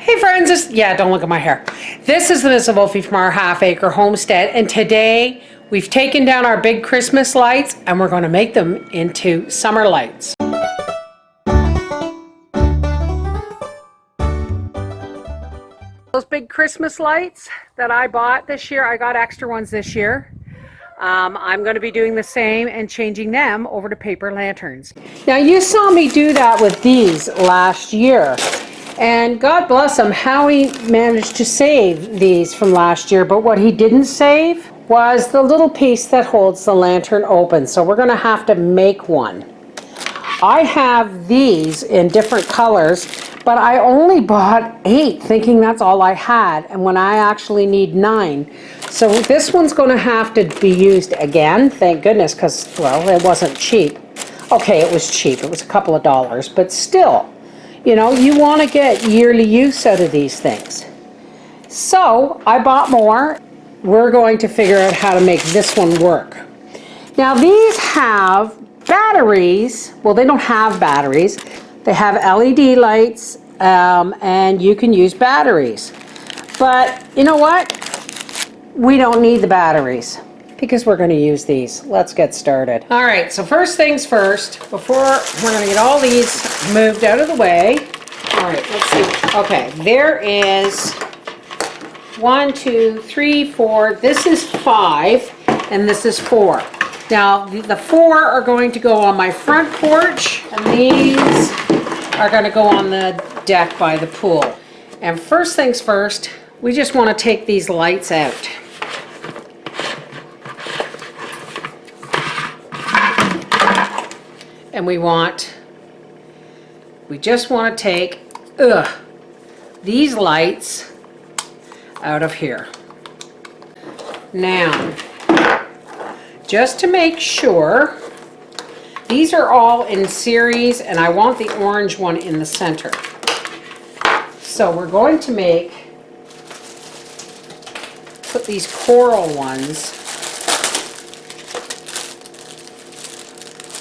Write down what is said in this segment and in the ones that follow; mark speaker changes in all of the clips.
Speaker 1: Hey friends, don't look at my hair. This is the MrsVolfie from our half-acre homestead, and today we've taken down our big Christmas lights and we're going to make them into summer lights. Those big Christmas lights that I bought this year, I got extra ones this year. I'm going to be doing the same and changing them over to paper lanterns. Now you saw me do that with these last year. And God bless him, Howie managed to save these from last year, but what he didn't save was the little piece that holds the lantern open. So we're going to have to make one. I have these in different colors, but I only bought 8 thinking that's all I had, and when I actually need 9. So this one's going to have to be used again, thank goodness, because, well, it wasn't cheap. Okay, it was cheap. It was a couple of dollars, but still. You know, you want to get yearly use out of these things. So I bought more. We're going to figure out how to make this one work. Now these have batteries. Well, they don't have batteries. They have LED lights and you can use batteries. But you know what? We don't need the batteries because we're going to use these. Let's get started. All right, so first things first, before we're going to get all these moved out of the way. All right, let's see. Okay, there is 1, 2, 3, 4. This is 5, and this is 4. Now, the 4 are going to go on my front porch, and these are going to go on the deck by the pool. And first things first, we just want to take these lights out. And we just want to take these lights out of here. Now, just to make sure, these are all in series and I want the orange one in the center. So we're going to put these coral ones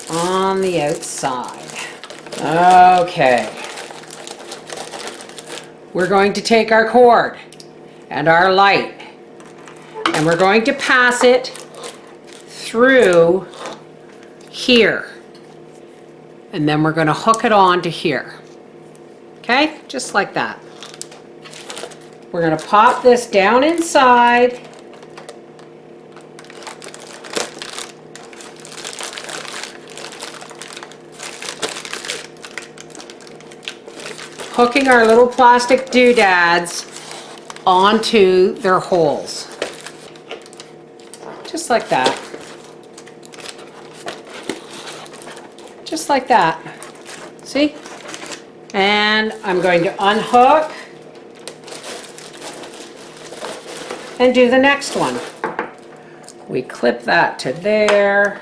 Speaker 1: on the outside. Okay. We're going to take our cord and our light and we're going to pass it through here. And then we're going to hook it on to here. Okay? Just like that. We're going to pop this down inside. Hooking our little plastic doodads onto their holes. Just like that. Just like that. See? And I'm going to unhook and do the next one. We clip that to there.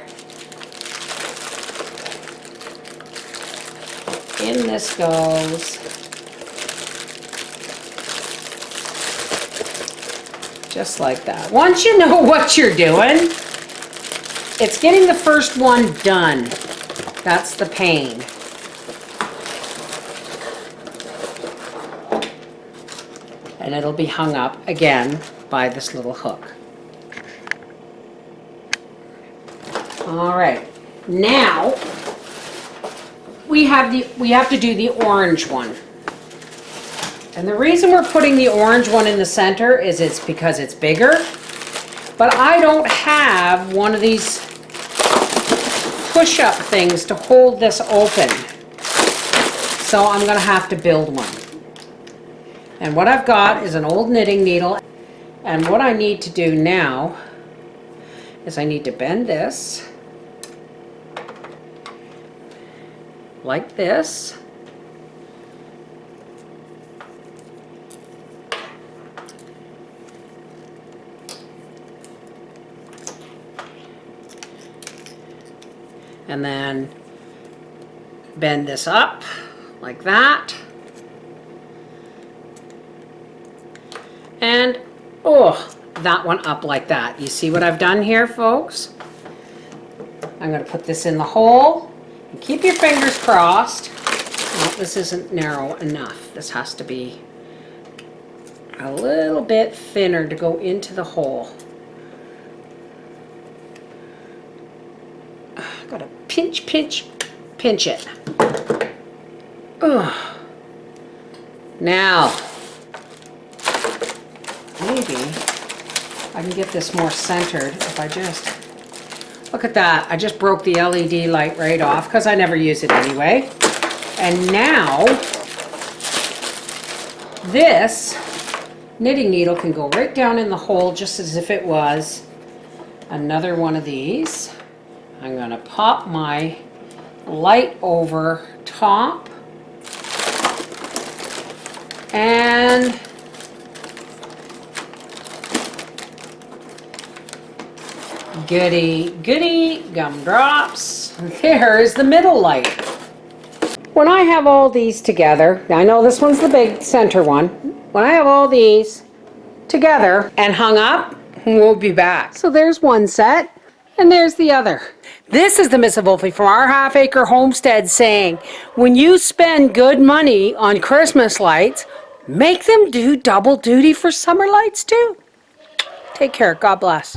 Speaker 1: In this goes. Just like that. Once you know what you're doing, it's getting the first one done. That's the pain. And it'll be hung up again by this little hook. All right. Now we have to do the orange one. And the reason we're putting the orange one in the center is it's because it's bigger. But I don't have one of these push-up things to hold this open. So I'm going to have to build one. And what I've got is an old knitting needle. And what I need to do now is I need to bend this like this. And then bend this up like that. And that one up like that. You see what I've done here, folks? I'm going to put this in the hole and keep your fingers crossed. Well, this isn't narrow enough. This has to be a little bit thinner to go into the hole. Gotta pinch, pinch, pinch it. Ugh. Now, maybe I can get this more centered if I just, look at that. I just broke the LED light right off because I never use it anyway. And now, this knitting needle can go right down in the hole just as if it was another one of these. I'm going to pop my light over top and goody goody gumdrops. There is the middle light. When I have all these together, I know this one's the big center one. When I have all these together and hung up, we'll be back. So there's one set and there's the other. This is the Mrs. Volfie from our half-acre homestead saying, when you spend good money on Christmas lights, make them do double duty for summer lights too. Take care. God bless.